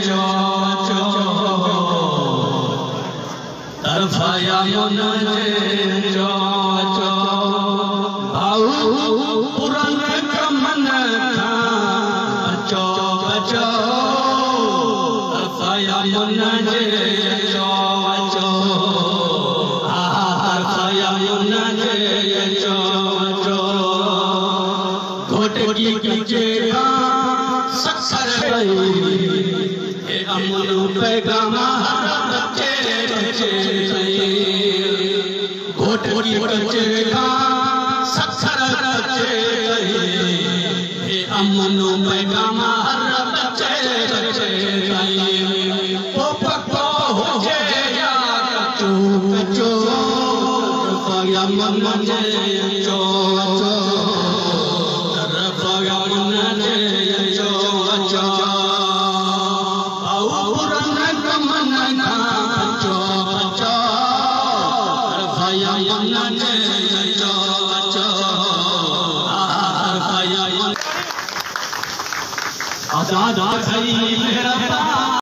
चो चो तरफाया मन चो चो भाऊ पुरन कमन चो चो तरफाया मन चो चो तरफाया मन चो चो घोट की जेगा सक्षर अमन पैगाम बच्चे घोट की जेगा सक्षर अमन पैगाम बच्चे पोपको हो या कचो कचो पाया मन चो चो आजाद